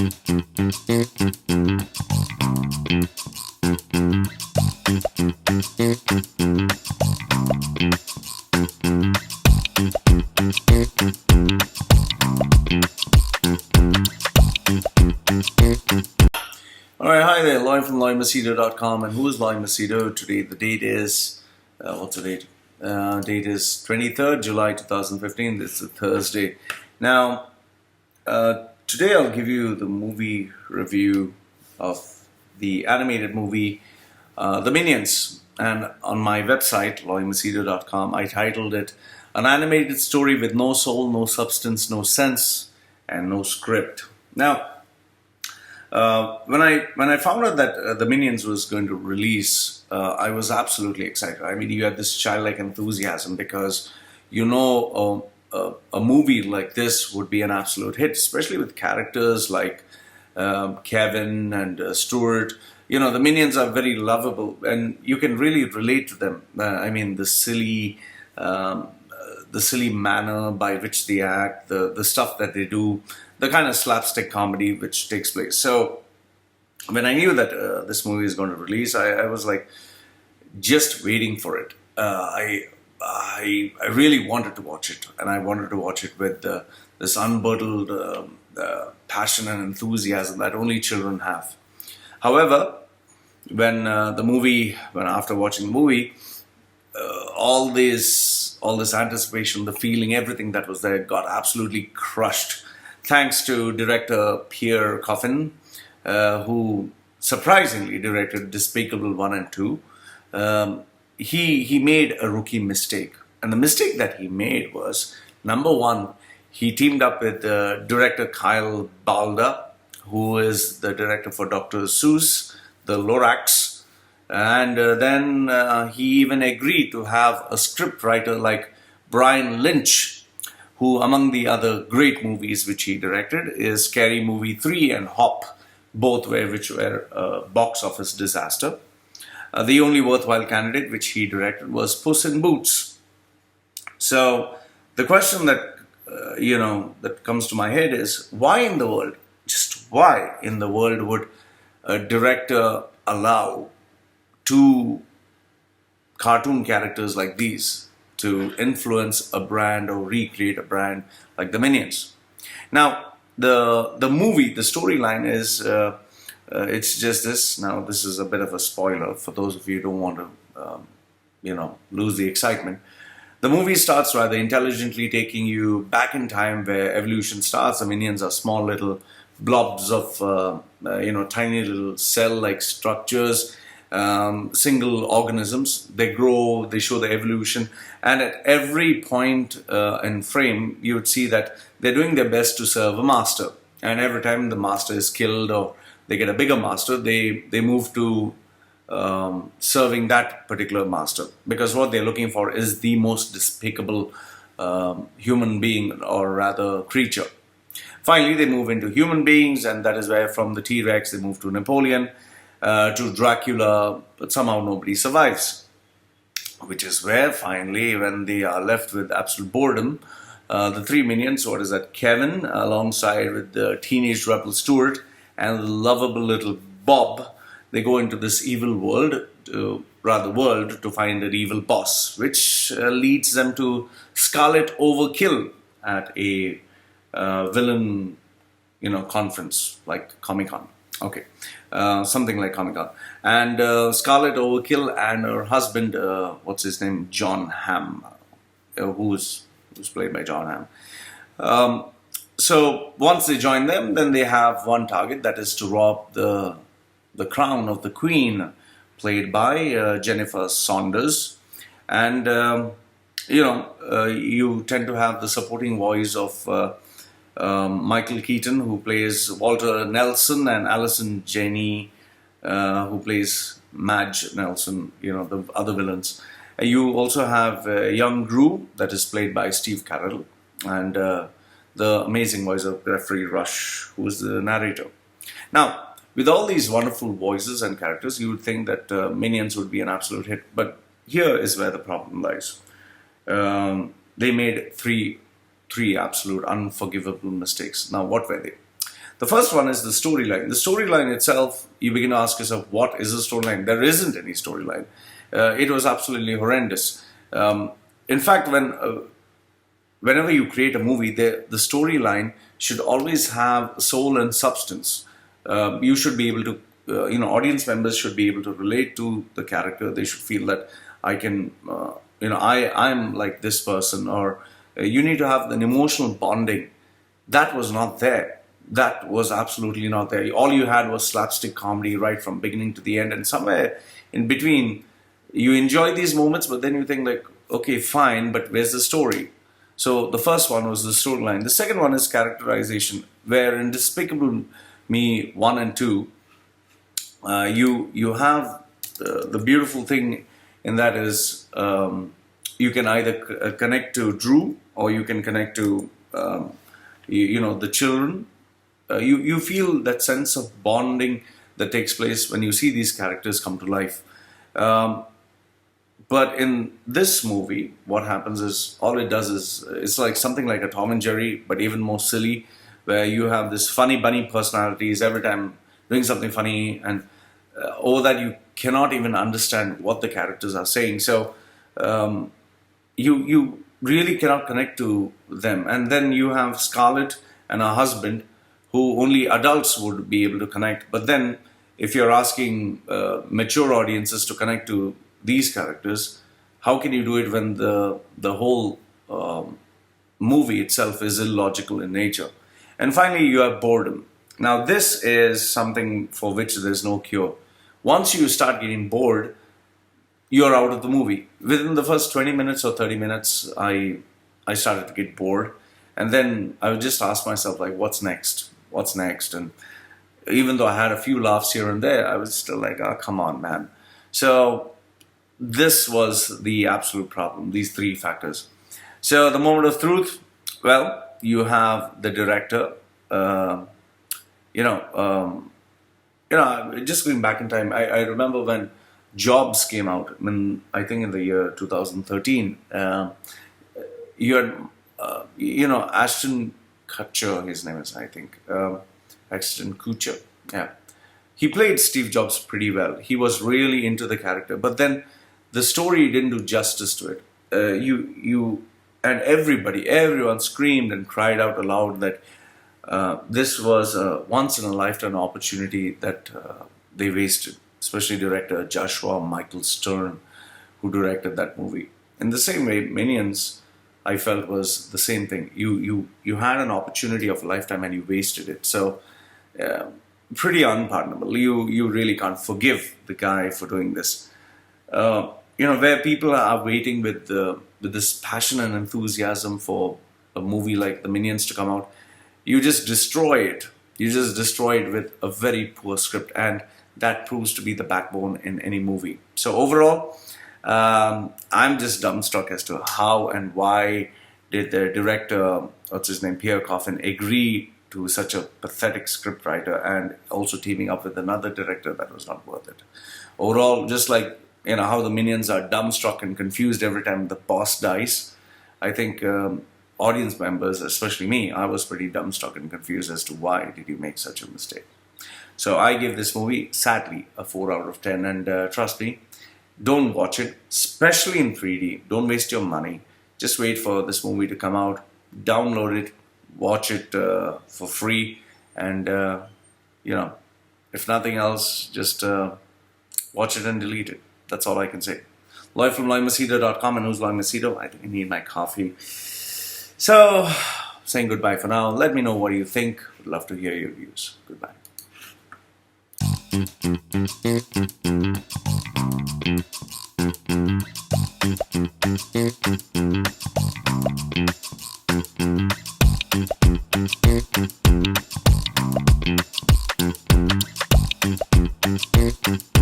Alright, hi there, Loy from LoyMachedo.com. And who is Loy Machedo? Today the date is, what's the date? Date is 23rd July 2015. This is a Thursday. Now, today I'll give you the movie review of the animated movie The Minions. And on my website, LoyMachedo.com, I titled it An Animated Story with No Soul, No Substance, No Sense, and No Script. Now, when I found out that The Minions was going to release, I was absolutely excited. I mean, you had this childlike enthusiasm because you know a movie like this would be an absolute hit, especially with characters like Kevin and Stuart. You know, the Minions are very lovable, and you can really relate to them. I mean, the silly manner by which they act, the stuff that they do, the kind of slapstick comedy which takes place. So when I knew that this movie is going to release, I was like just waiting for it. I really wanted to watch it, and I wanted to watch it with this unbridled passion and enthusiasm that only children have. However, when after watching the movie, all this anticipation, the feeling, everything that was there got absolutely crushed. Thanks to director Pierre Coffin, who surprisingly directed Despicable 1 and 2. He made a rookie mistake. And the mistake that he made was, number one, he teamed up with director Kyle Balda, who is the director for Dr. Seuss, The Lorax. And then he even agreed to have a script writer like Brian Lynch, who among the other great movies which he directed is Scary Movie 3 and Hop, which were box office disaster. The only worthwhile candidate which he directed was Puss in Boots. So the question that that comes to my head is, why in the world, just why in the world would a director allow two cartoon characters like these to influence a brand or recreate a brand like the Minions? Now, the storyline is it's just this. Now, this is a bit of a spoiler for those of you who don't want to lose the excitement. The movie starts rather intelligently, taking you back in time where evolution starts. The Minions are small little blobs of tiny little cell-like structures, single organisms. They grow, they show the evolution, and at every point in frame you would see that they're doing their best to serve a master, and every time the master is killed or they get a bigger master, they move to serving that particular master, because what they're looking for is the most despicable human being, or rather creature. Finally they move into human beings, and that is where from the T-Rex they move to Napoleon, to Dracula, but somehow nobody survives. Which is where finally, when they are left with absolute boredom, the three Minions, what is that, Kevin, alongside with the teenage rebel Stuart and the lovable little Bob, they go into this evil world to find an evil boss, which leads them to Scarlet Overkill at a villain conference like Comic-Con. Okay, something like Comic-Con. And Scarlet Overkill and her husband, what's his name, John Hamm, who's played by John Hamm. So once they join them, then they have one target, that is to rob the crown of the Queen, played by Jennifer Saunders. And you tend to have the supporting voice of Michael Keaton, who plays Walter Nelson, and Allison Janney, who plays Madge Nelson, the other villains. You also have young Gru, that is played by Steve Carell, and the amazing voice of Geoffrey Rush, who is the narrator. Now, with all these wonderful voices and characters, you would think that Minions would be an absolute hit, but here is where the problem lies. They made three absolute unforgivable mistakes. Now, what were they? The first one is the storyline. The storyline itself, you begin to ask yourself, what is the storyline? There isn't any storyline. It was absolutely horrendous. In fact, whenever you create a movie, the storyline should always have soul and substance. You should be able to, audience members should be able to relate to the character. They should feel that I can, I'm like this person, or you need to have an emotional bonding. That was not there. That was absolutely not there. All you had was slapstick comedy right from beginning to the end, and somewhere in between, you enjoy these moments, but then you think like, okay, fine, but where's the story? So the first one was the storyline. The second one is characterization, where in Despicable Me 1 and 2, you have the beautiful thing in that is you can either connect to Drew, or you can connect to the children. You feel that sense of bonding that takes place when you see these characters come to life. But in this movie, what happens is, all it does is, it's like something like a Tom and Jerry, but even more silly, where you have this funny bunny personalities every time doing something funny, and over that you cannot even understand what the characters are saying. So you really cannot connect to them. And then you have Scarlett and her husband, who only adults would be able to connect. But then, if you're asking mature audiences to connect to these characters, how can you do it when the whole movie itself is illogical in nature? And finally, you have boredom. Now, this is something for which there's no cure. Once you start getting bored, you're out of the movie. Within the first 20 minutes or 30 minutes, I started to get bored. And then I would just ask myself, like, what's next? What's next? And even though I had a few laughs here and there, I was still like, oh, come on, man. So this was the absolute problem, these three factors. So the moment of truth, well, you have the director, just going back in time, I remember when Jobs came out, I think in the year 2013, you had, Ashton Kutcher, his name is, I think, Ashton Kutcher, yeah. He played Steve Jobs pretty well. He was really into the character, but then the story didn't do justice to it. And everyone screamed and cried out aloud that this was a once-in-a-lifetime opportunity that they wasted, especially director Joshua Michael Stern, who directed that movie. In the same way, Minions, I felt, was the same thing. You had an opportunity of a lifetime and you wasted it. So pretty unpardonable. You really can't forgive the guy for doing this. Where people are waiting with this passion and enthusiasm for a movie like The Minions to come out, you just destroy it. You just destroy it with a very poor script, and that proves to be the backbone in any movie. So overall, I'm just dumbstruck as to how and why did the director, what's his name, Pierre Coffin, agree to such a pathetic scriptwriter, and also teaming up with another director that was not worth it. Overall, just like how the Minions are dumbstruck and confused every time the boss dies, I think audience members, especially me, I was pretty dumbstruck and confused as to why did you make such a mistake. So I give this movie, sadly, a 4 out of 10, and trust me, don't watch it, especially in 3D. Don't waste your money. Just wait for this movie to come out, download it, watch it for free, and if nothing else, just watch it and delete it. That's all I can say. Loy from LoyMachedo.com, and who's Loy Machedo? I think I need my coffee. So, saying goodbye for now. Let me know what you think. Would love to hear your views. Goodbye.